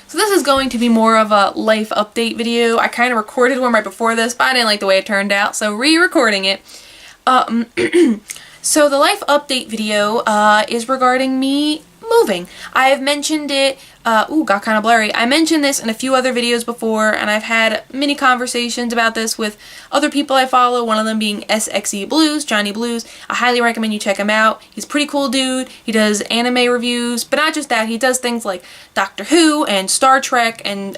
So this is going to be more of a life update video. I kind of recorded one right before this, but I didn't like the way it turned out, so re-recording it. So the life update video is regarding me moving. I have mentioned it, got kind of blurry. I mentioned this in a few other videos before, and I've had many conversations about this with other people I follow, one of them being SXE Blues, Johnny Blues. I highly recommend you check him out. He's a pretty cool dude. He does anime reviews, but not just that, he does things like Doctor Who and Star Trek and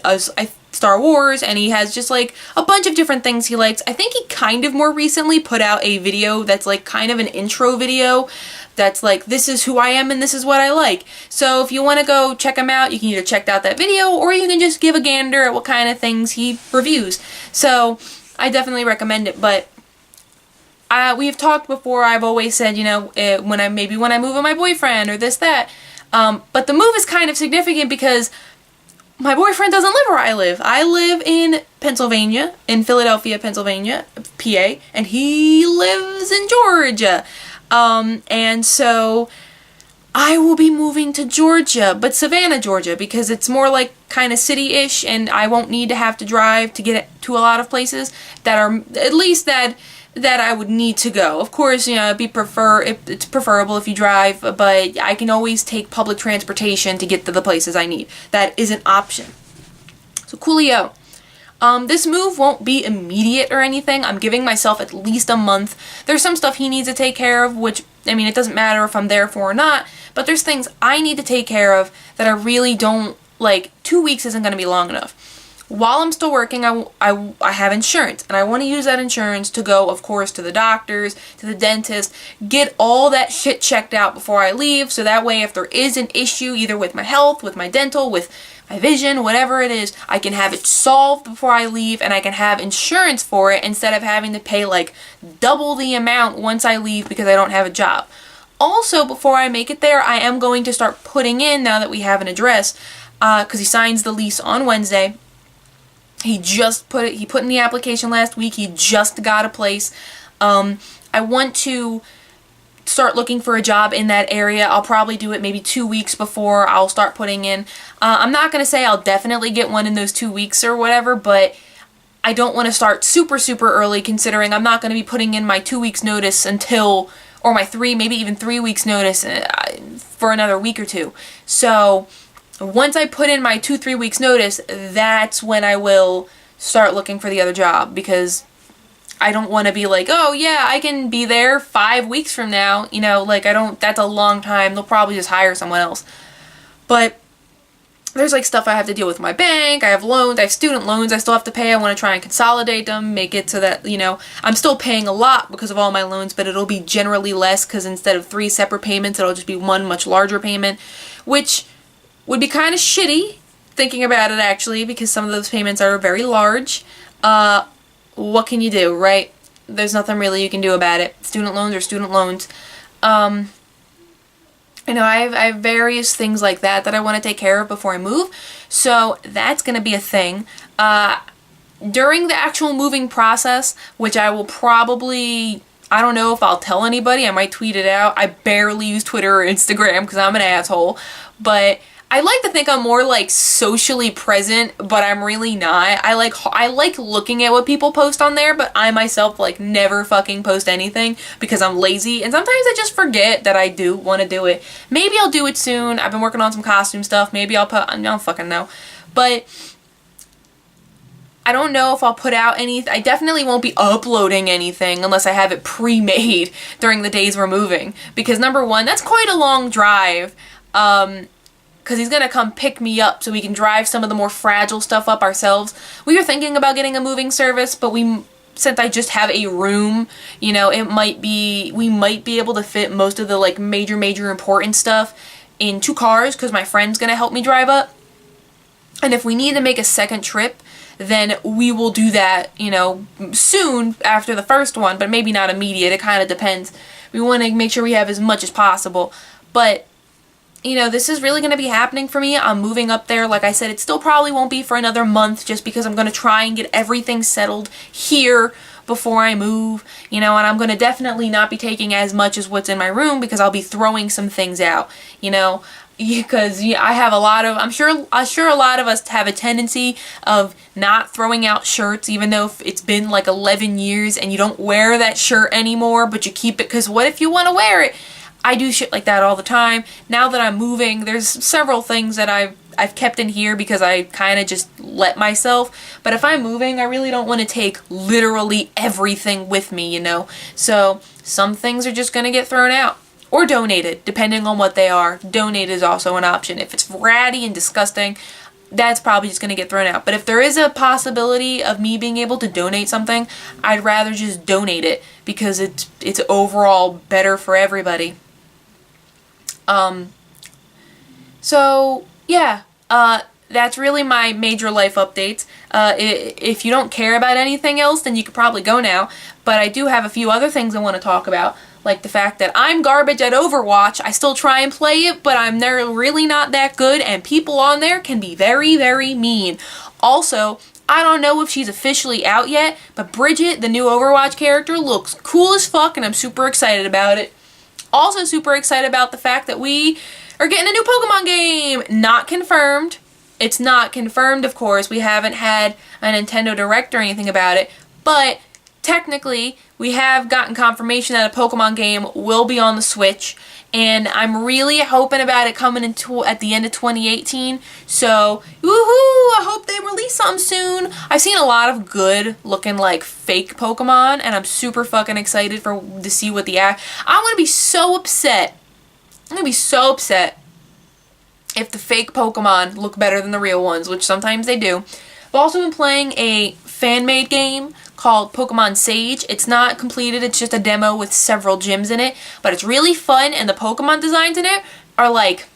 Star Wars, and he has just like a bunch of different things he likes. I think he kind of more recently put out a video that's like kind of an intro video that's like, this is who I am and this is what I like. So if you want to go check him out, you can either check out that video or you can just give a gander at what kind of things he reviews. So I definitely recommend it. But we have talked before. I've always said, you know, when I move with my boyfriend or this, that. But the move is kind of significant because my boyfriend doesn't live where I live. I live in Pennsylvania, in Philadelphia, Pennsylvania, PA, and he lives in Georgia. And so I will be moving to Georgia, but Savannah, Georgia, because it's more like kind of city-ish, and I won't need to have to drive to get to a lot of places that are, at least that I would need to go. Of course, you know, it's preferable if you drive, but I can always take public transportation to get to the places I need. That is an option. So coolio. This move won't be immediate or anything. I'm giving myself at least a month. There's some stuff he needs to take care of, which, I mean, it doesn't matter if I'm there for or not, but there's things I need to take care of that I really don't, like, 2 weeks isn't going to be long enough. While I'm still working, I have insurance, and I want to use that insurance to go, of course, to the doctors, to the dentist, get all that shit checked out before I leave, so that way if there is an issue, either with my health, with my dental, with my vision, whatever it is, I can have it solved before I leave, and I can have insurance for it instead of having to pay like double the amount once I leave because I don't have a job. Also, before I make it there, I am going to start putting in, now that we have an address, because he signs the lease on Wednesday. He put in the application last week. He just got a place. I want to start looking for a job in that area. I'll probably do it maybe 2 weeks before I'll start putting in. I'm not going to say I'll definitely get one in those 2 weeks or whatever, but I don't want to start super, super early, considering I'm not going to be putting in my 2 weeks notice until, or my maybe even 3 weeks notice for another week or two. So once I put in my 2-3 weeks notice, that's when I will start looking for the other job, because I don't want to be like, oh yeah, I can be there 5 weeks from now, you know, like that's a long time. They'll probably just hire someone else. But there's like stuff I have to deal with my bank. I have loans, I have student loans I still have to pay. I want to try and consolidate them, make it so that, you know, I'm still paying a lot because of all my loans, but it'll be generally less because instead of 3 separate payments, it'll just be one much larger payment, which would be kind of shitty, thinking about it actually, because some of those payments are very large. What can you do, right? There's nothing really you can do about it. Student loans are student loans. You know, I have various things like that I want to take care of before I move, so that's going to be a thing. During the actual moving process, which I will probably, I don't know if I'll tell anybody, I might tweet it out. I barely use Twitter or Instagram because I'm an asshole, but I like to think I'm more like socially present, but I'm really not. I like looking at what people post on there, but I myself like never fucking post anything because I'm lazy, and sometimes I just forget that I do want to do it. Maybe I'll do it soon. I've been working on some costume stuff. Maybe I'll I don't fucking know. But I don't know if I'll put out anything. I definitely won't be uploading anything unless I have it pre-made during the days we're moving, because number one, that's quite a long drive. Because he's going to come pick me up so we can drive some of the more fragile stuff up ourselves. We were thinking about getting a moving service, but since I just have a room, you know, we might be able to fit most of the like major important stuff in 2 cars, because my friend's going to help me drive up. And if we need to make a second trip, then we will do that, you know, soon after the first one, but maybe not immediate. It kind of depends. We want to make sure we have as much as possible. But you know, this is really going to be happening for me. I'm moving up there. Like I said, it still probably won't be for another month, just because I'm going to try and get everything settled here before I move, you know, and I'm going to definitely not be taking as much as what's in my room because I'll be throwing some things out, you know. because I have a lot of, I'm sure a lot of us have a tendency of not throwing out shirts, even though it's been like 11 years and you don't wear that shirt anymore, but you keep it because what if you want to wear it? I do shit like that all the time. Now that I'm moving, there's several things that I've kept in here because I kind of just let myself. But if I'm moving, I really don't want to take literally everything with me, you know? So some things are just going to get thrown out. Or donated, depending on what they are. Donate is also an option. If it's ratty and disgusting, that's probably just going to get thrown out. But if there is a possibility of me being able to donate something, I'd rather just donate it because it's overall better for everybody. So yeah, that's really my major life updates. If you don't care about anything else, then you could probably go now. But I do have a few other things I want to talk about. Like the fact that I'm garbage at Overwatch. I still try and play it, but I'm really not that good, and people on there can be very, very mean. Also, I don't know if she's officially out yet, but Bridget, the new Overwatch character, looks cool as fuck, and I'm super excited about it. Also super excited about the fact that we are getting a new Pokemon game. Not confirmed. It's not confirmed, of course. We haven't had a Nintendo Direct or anything about it, but technically, we have gotten confirmation that a Pokemon game will be on the Switch, and I'm really hoping about it coming at the end of 2018, so woohoo, I hope they release something soon. I've seen a lot of good looking like fake Pokemon, and I'm super fucking excited to see what I'm gonna be so upset. I'm gonna be so upset if the fake Pokemon look better than the real ones, which sometimes they do. I've also been playing a fan-made game called Pokemon Sage. It's not completed, it's just a demo with several gyms in it, but it's really fun, and the Pokemon designs in it are like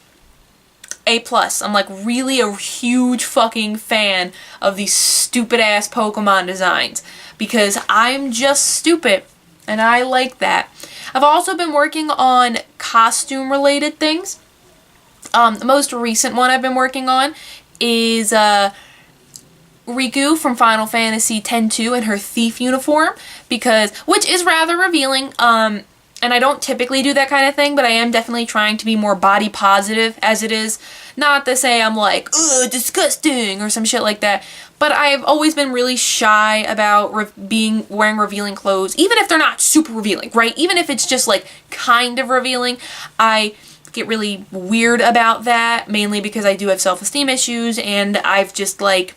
A+. I'm like really a huge fucking fan of these stupid ass Pokemon designs because I'm just stupid and I like that. I've also been working on costume related things. The most recent one I've been working on is Riku from Final Fantasy X-2 in her thief uniform, which is rather revealing, and I don't typically do that kind of thing, but I am definitely trying to be more body positive as it is. Not to say I'm like, ugh, disgusting, or some shit like that, but I've always been really shy about wearing revealing clothes, even if they're not super revealing, right? Even if it's just like kind of revealing, I get really weird about that, mainly because I do have self-esteem issues, and I've just like,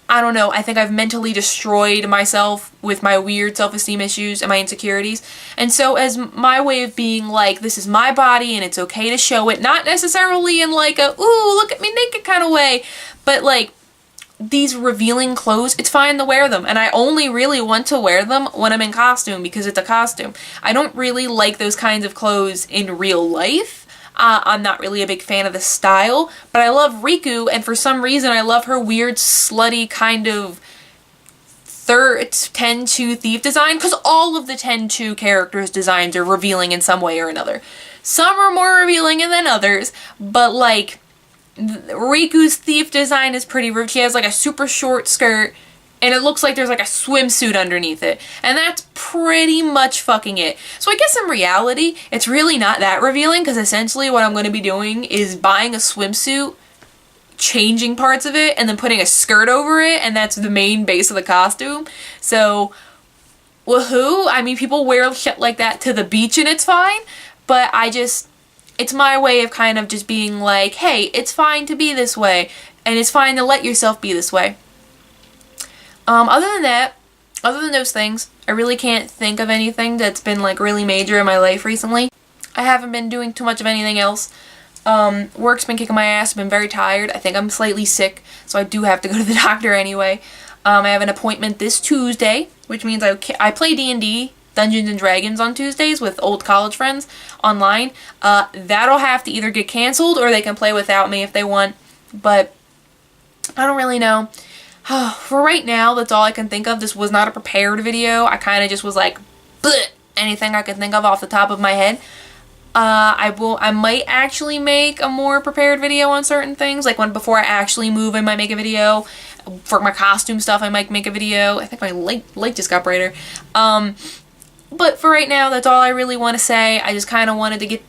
I don't know, I think I've mentally destroyed myself with my weird self-esteem issues and my insecurities. And so as my way of being like, this is my body and it's okay to show it, not necessarily in like a, ooh, look at me naked kind of way, but like these revealing clothes, it's fine to wear them. And I only really want to wear them when I'm in costume because it's a costume. I don't really like those kinds of clothes in real life. I'm not really a big fan of the style, but I love Riku, and for some reason I love her weird, slutty kind of Ten-2 thief design, because all of the Ten-2 characters' designs are revealing in some way or another. Some are more revealing than others, but like, Riku's thief design is pretty rude. She has like a super short skirt, and it looks like there's like a swimsuit underneath it. And that's pretty much fucking it. So I guess in reality, it's really not that revealing because essentially what I'm going to be doing is buying a swimsuit, changing parts of it, and then putting a skirt over it, and that's the main base of the costume. So, woohoo! I mean, people wear shit like that to the beach and it's fine, but it's my way of kind of just being like, hey, it's fine to be this way, and it's fine to let yourself be this way. Other than that, other than those things, I really can't think of anything that's been like really major in my life recently. I haven't been doing too much of anything else. Work's been kicking my ass. I've been very tired. I think I'm slightly sick, so I do have to go to the doctor anyway. I have an appointment this Tuesday, which means I play D&D, Dungeons and Dragons, on Tuesdays with old college friends online. That'll have to either get canceled or they can play without me if they want, but I don't really know. For right now, that's all I can think of. This was not a prepared video. I kind of just was like, bleh, anything I could think of off the top of my head. I might actually make a more prepared video on certain things. Like before I actually move, I might make a video. For my costume stuff, I might make a video. I think my light just got brighter. But for right now, that's all I really want to say. I just kind of wanted to get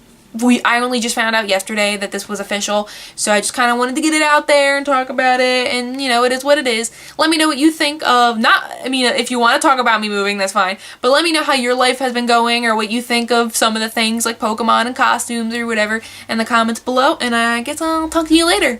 I only just found out yesterday that this was official, so I just kind of wanted to get it out there and talk about it, and you know, it is what it is. Let me know what you think of, if you want to talk about me moving, that's fine, but let me know how your life has been going, or what you think of some of the things like Pokemon and costumes or whatever in the comments below, and I guess I'll talk to you later.